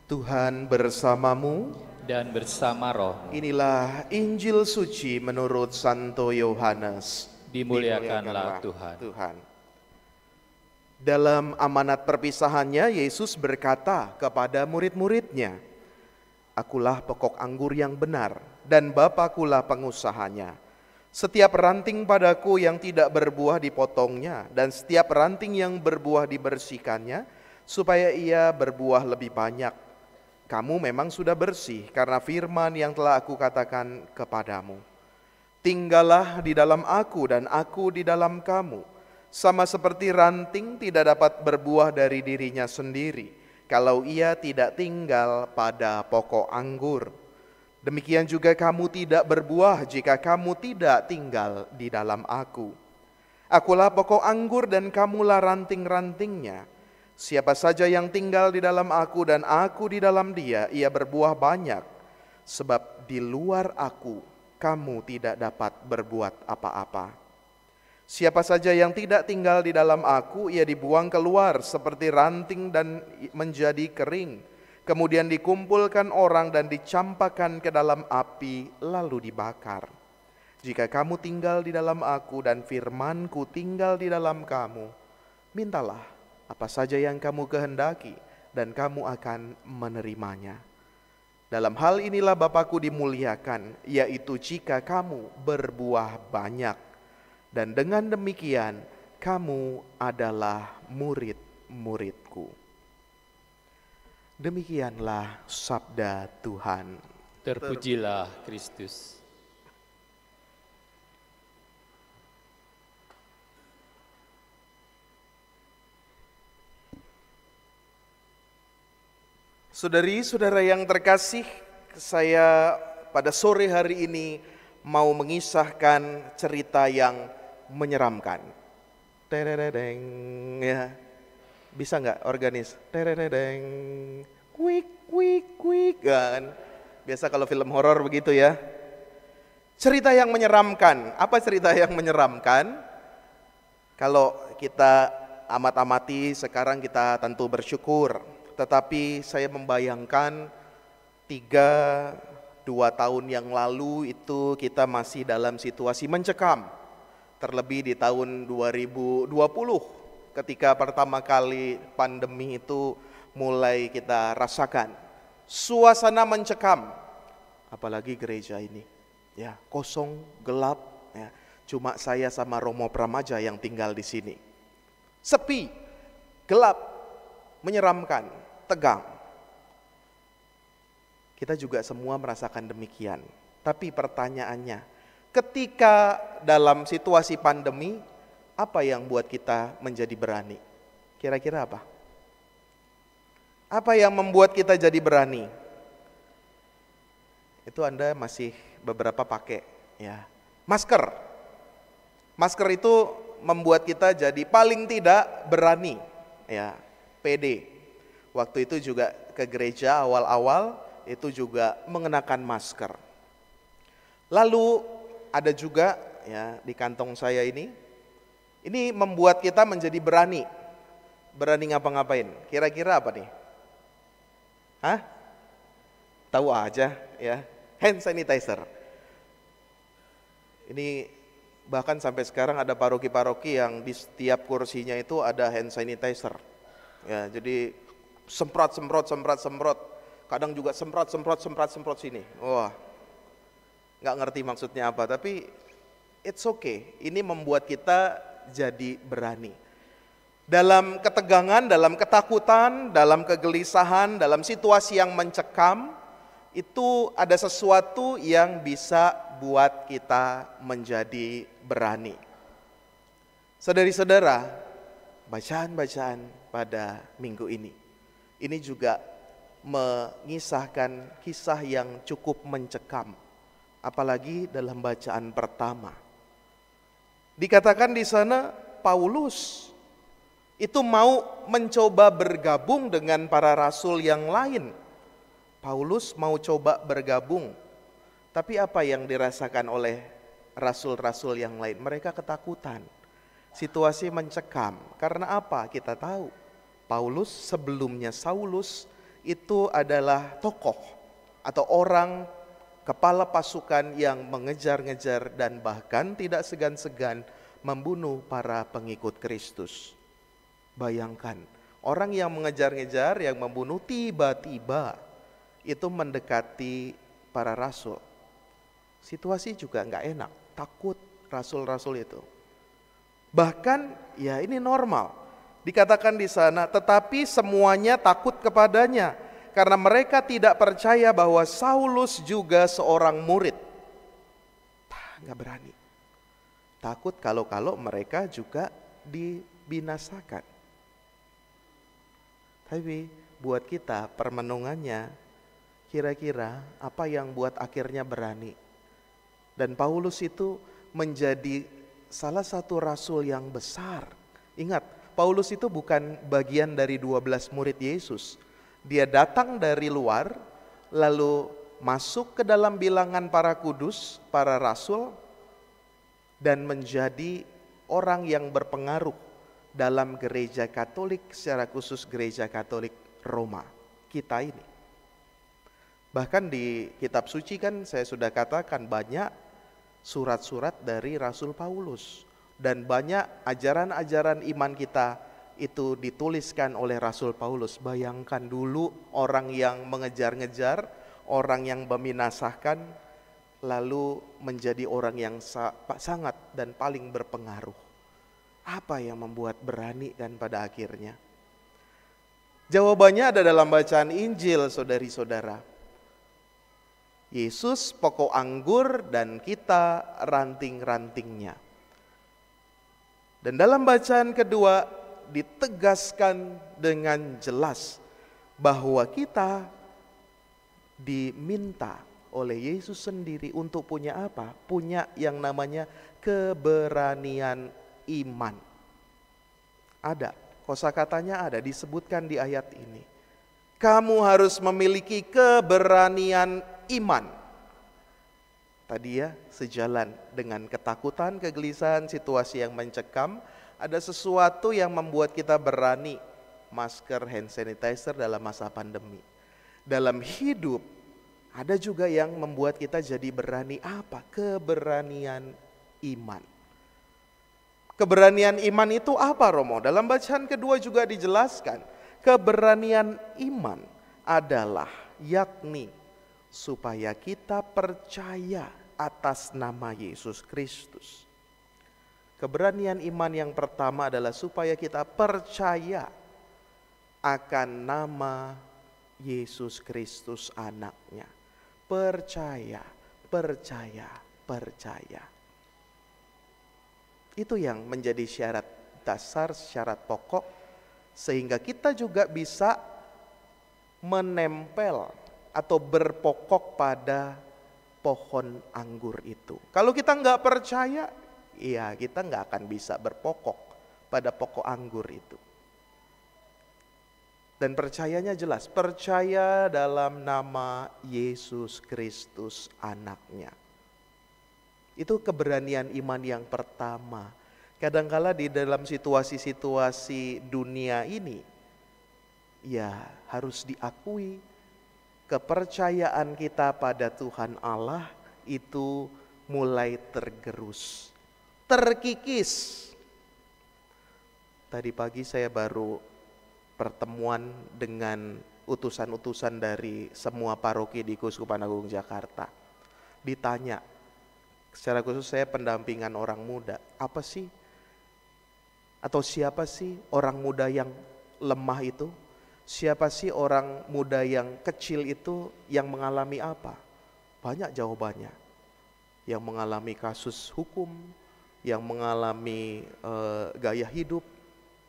Tuhan bersamamu. Dan bersama roh. Inilah Injil suci menurut Santo Yohanes. Dimuliakanlah Tuhan. Dalam amanat perpisahannya, Yesus berkata kepada murid-muridnya, "Akulah pokok anggur yang benar, dan Bapakulah pengusahanya. Setiap ranting padaku yang tidak berbuah dipotongnya, dan setiap ranting yang berbuah dibersihkannya, supaya ia berbuah lebih banyak. Kamu memang sudah bersih karena firman yang telah aku katakan kepadamu. Tinggallah di dalam aku dan aku di dalam kamu. Sama seperti ranting tidak dapat berbuah dari dirinya sendiri kalau ia tidak tinggal pada pokok anggur. Demikian juga kamu tidak berbuah jika kamu tidak tinggal di dalam aku. Akulah pokok anggur dan kamulah ranting-rantingnya. Siapa saja yang tinggal di dalam aku dan aku di dalam dia, ia berbuah banyak. Sebab di luar aku, kamu tidak dapat berbuat apa-apa. Siapa saja yang tidak tinggal di dalam aku, ia dibuang keluar seperti ranting dan menjadi kering. Kemudian dikumpulkan orang dan dicampakkan ke dalam api, lalu dibakar. Jika kamu tinggal di dalam aku dan firmanku tinggal di dalam kamu, mintalah apa saja yang kamu kehendaki, dan kamu akan menerimanya. Dalam hal inilah Bapakku dimuliakan, yaitu jika kamu berbuah banyak. Dan dengan demikian, kamu adalah murid-muridku." Demikianlah sabda Tuhan. Terpujilah Kristus. Saudari-saudara yang terkasih, saya pada sore hari ini mau mengisahkan cerita yang menyeramkan. Teredeng, ya. Bisa nggak organis? Teredeng, kuik, kuik, kuik, kan? Biasa kalau film horor begitu ya. Cerita yang menyeramkan. Apa cerita yang menyeramkan? Kalau kita amat-amati sekarang kita tentu bersyukur. Tetapi saya membayangkan 2 tahun yang lalu itu kita masih dalam situasi mencekam. Terlebih di tahun 2020 ketika pertama kali pandemi itu mulai kita rasakan. Suasana mencekam, apalagi gereja ini. Ya, kosong, gelap, ya. Cuma saya sama Romo Pramaja yang tinggal di sini. Sepi, gelap, menyeramkan, tegang. Kita juga semua merasakan demikian. Tapi pertanyaannya, ketika dalam situasi pandemi, apa yang buat kita menjadi berani? Kira-kira apa? Apa yang membuat kita jadi berani? Itu Anda masih beberapa pakai, ya. Masker. Masker itu membuat kita jadi paling tidak berani, ya. PD. Waktu itu juga ke gereja awal-awal itu juga mengenakan masker. Lalu ada juga ya di kantong saya ini membuat kita menjadi berani. Berani ngapa-ngapain? Kira-kira apa nih? Hah? Tahu aja ya. Hand sanitizer. Ini bahkan sampai sekarang ada paroki-paroki yang di setiap kursinya itu ada hand sanitizer. Ya, jadi semprot. Kadang juga semprot sini. Wah, nggak ngerti maksudnya apa, tapi it's okay. Ini membuat kita jadi berani. Dalam ketegangan, dalam ketakutan, dalam kegelisahan, dalam situasi yang mencekam, itu ada sesuatu yang bisa buat kita menjadi berani. Saudari-saudara, bacaan-bacaan pada minggu ini juga mengisahkan kisah yang cukup mencekam, apalagi dalam bacaan pertama. Dikatakan di sana Paulus itu mau mencoba bergabung dengan para rasul yang lain. Paulus mau coba bergabung, tapi apa yang dirasakan oleh rasul-rasul yang lain? Mereka ketakutan. Situasi mencekam. Karena apa? Kita tahu Paulus sebelumnya Saulus itu adalah tokoh atau orang kepala pasukan yang mengejar-ngejar dan bahkan tidak segan-segan membunuh para pengikut Kristus. Bayangkan, orang yang mengejar-ngejar, yang membunuh, tiba-tiba itu mendekati para rasul. Situasi juga nggak enak, takut rasul-rasul itu. Bahkan ya ini normal. Dikatakan di sana, tetapi semuanya takut kepadanya karena mereka tidak percaya bahwa Saulus juga seorang murid. Nggak berani. Takut kalau mereka juga dibinasakan. Tapi buat kita permenungannya, kira-kira apa yang buat akhirnya berani? Dan Paulus itu menjadi salah satu rasul yang besar. Ingat, Paulus itu bukan bagian dari 12 murid Yesus. Dia datang dari luar, lalu masuk ke dalam bilangan para kudus, para rasul, dan menjadi orang yang berpengaruh dalam gereja Katolik, secara khusus gereja Katolik Roma, kita ini. Bahkan di kitab suci kan saya sudah katakan banyak surat-surat dari Rasul Paulus. Dan banyak ajaran-ajaran iman kita itu dituliskan oleh Rasul Paulus. Bayangkan dulu orang yang mengejar-ngejar, orang yang membinasakan, lalu menjadi orang yang sangat dan paling berpengaruh. Apa yang membuat berani dan pada akhirnya? Jawabannya ada dalam bacaan Injil, saudari-saudara. Yesus pokok anggur dan kita ranting-rantingnya. Dan dalam bacaan kedua ditegaskan dengan jelas bahwa kita diminta oleh Yesus sendiri untuk punya apa? Punya yang namanya keberanian iman. Ada, kosakatanya ada, disebutkan di ayat ini. Kamu harus memiliki keberanian iman. Tadi ya, sejalan dengan ketakutan, kegelisahan, situasi yang mencekam, ada sesuatu yang membuat kita berani. Masker, hand sanitizer dalam masa pandemi. Dalam hidup, ada juga yang membuat kita jadi berani apa? Keberanian iman. Keberanian iman itu apa, Romo? Dalam bacaan kedua juga dijelaskan. Keberanian iman adalah yakni supaya kita percaya atas nama Yesus Kristus. Keberanian iman yang pertama adalah supaya kita percaya akan nama Yesus Kristus anaknya. Percaya, percaya, percaya. Itu yang menjadi syarat dasar, syarat pokok, sehingga kita juga bisa menempel atau berpokok pada pohon anggur itu. Kalau kita nggak percaya, ya kita nggak akan bisa berpokok pada pokok anggur itu. Dan percayanya jelas, percaya dalam nama Yesus Kristus anaknya. Itu keberanian iman yang pertama. Kadangkala di dalam situasi-situasi dunia ini, ya harus diakui kepercayaan kita pada Tuhan Allah itu mulai tergerus, terkikis. Tadi pagi saya baru pertemuan dengan utusan-utusan dari semua paroki di Keuskupan Agung Jakarta. Ditanya, secara khusus saya pendampingan orang muda, apa sih atau siapa sih orang muda yang lemah itu? Siapa sih orang muda yang kecil itu yang mengalami apa? Banyak jawabannya. Yang mengalami kasus hukum, yang mengalami gaya hidup,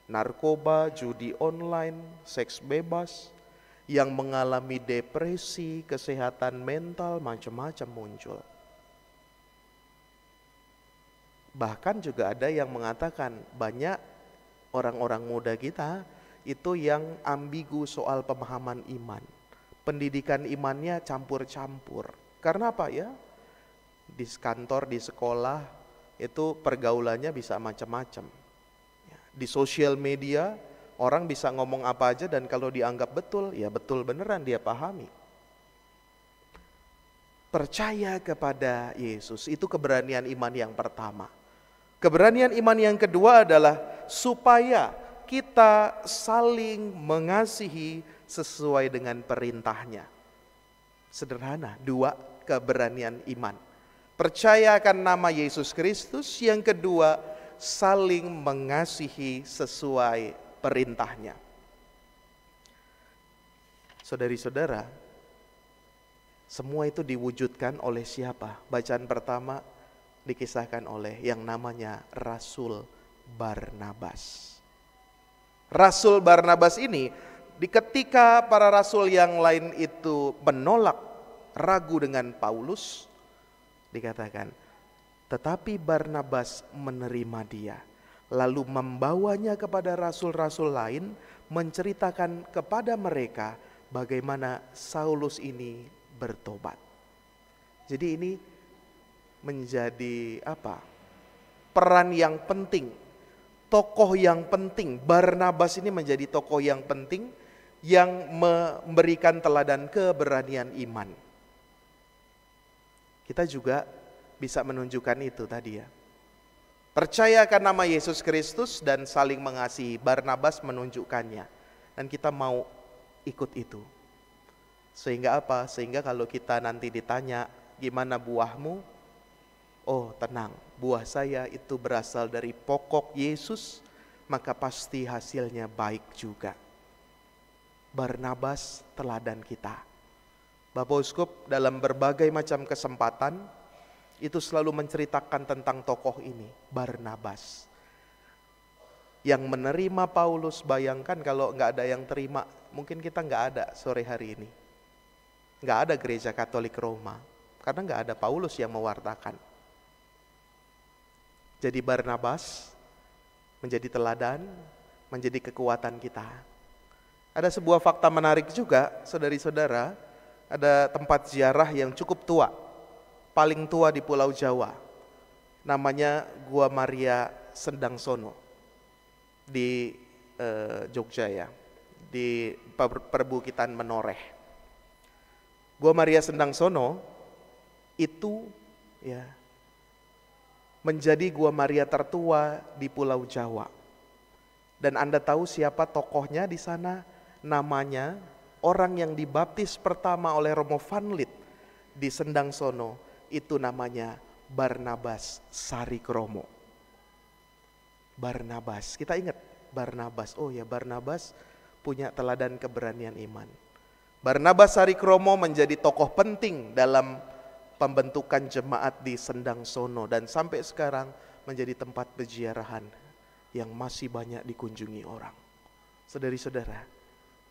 narkoba, judi online, seks bebas, yang mengalami depresi, kesehatan mental, macam-macam muncul. Bahkan juga ada yang mengatakan banyak orang-orang muda kita itu yang ambigu soal pemahaman iman. Pendidikan imannya campur-campur. Karena apa ya? Di kantor, di sekolah, itu pergaulannya bisa macam-macam. Di sosial media Orang bisa ngomong apa aja dan kalau dianggap betul, ya betul beneran dia pahami. Percaya kepada Yesus, itu keberanian iman yang pertama. Keberanian iman yang kedua adalah supaya kita saling mengasihi sesuai dengan perintahnya. Sederhana, dua keberanian iman. Percaya akan nama Yesus Kristus, yang kedua saling mengasihi sesuai perintahnya. Saudari-saudara, semua itu diwujudkan oleh siapa? Bacaan pertama dikisahkan oleh yang namanya Rasul Barnabas. Rasul Barnabas ini, ketika para rasul yang lain itu menolak, ragu dengan Paulus, dikatakan, tetapi Barnabas menerima dia, lalu membawanya kepada rasul-rasul lain, menceritakan kepada mereka bagaimana Saulus ini bertobat. Jadi ini menjadi peran yang penting, tokoh yang penting. Barnabas ini menjadi tokoh yang penting yang memberikan teladan keberanian iman. Kita juga bisa menunjukkan itu tadi ya. Percayakan nama Yesus Kristus dan saling mengasihi. Barnabas menunjukkannya. Dan kita mau ikut itu. Sehingga apa? Sehingga kalau kita nanti ditanya, gimana buahmu? Oh tenang, buah saya itu berasal dari pokok Yesus, maka pasti hasilnya baik juga. Barnabas teladan kita. Bapak Uskup dalam berbagai macam kesempatan itu selalu menceritakan tentang tokoh ini, Barnabas. Yang menerima Paulus, bayangkan kalau nggak ada yang terima, mungkin kita nggak ada sore hari ini. Nggak ada gereja Katolik Roma, karena nggak ada Paulus yang mewartakan. Jadi Barnabas menjadi teladan, menjadi kekuatan kita. Ada sebuah fakta menarik juga, saudari-saudara, ada tempat ziarah yang cukup tua, paling tua di Pulau Jawa, namanya Gua Maria Sendangsono di Jogja ya, di perbukitan Menoreh. Gua Maria Sendangsono itu ya menjadi Gua Maria tertua di Pulau Jawa. Dan Anda tahu siapa tokohnya di sana? Namanya orang yang dibaptis pertama oleh Romo Van Lith di Sendangsono, itu namanya Barnabas Sarikromo. Barnabas, kita ingat Barnabas. Oh ya, Barnabas punya teladan keberanian iman. Barnabas Sarikromo menjadi tokoh penting dalam pembentukan jemaat di Sendangsono dan sampai sekarang menjadi tempat peziarahan yang masih banyak dikunjungi orang. Saudari-saudara,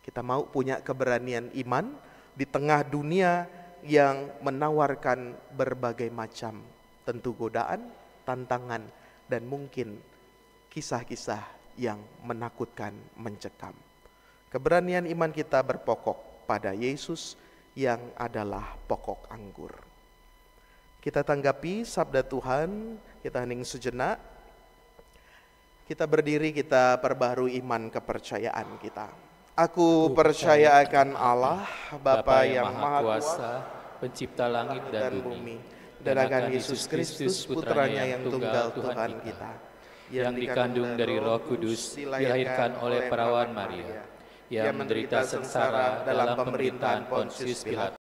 kita mau punya keberanian iman di tengah dunia yang menawarkan berbagai macam tentu godaan, tantangan, dan mungkin kisah-kisah yang menakutkan, mencekam. Keberanian iman kita berpokok pada Yesus yang adalah pokok anggur. Kita tanggapi sabda Tuhan, kita hening sejenak. Kita berdiri, kita perbaharui iman kepercayaan kita. Aku percaya akan Allah, Bapa yang Maha Kuasa, Pencipta langit dan bumi, dan akan Yesus Kristus, Putranya yang tunggal Tuhan kita, yang dikandung dari Roh Kudus, dilahirkan oleh perawan Maria, yang menderita sengsara dalam pemerintahan Pontius Pilatus,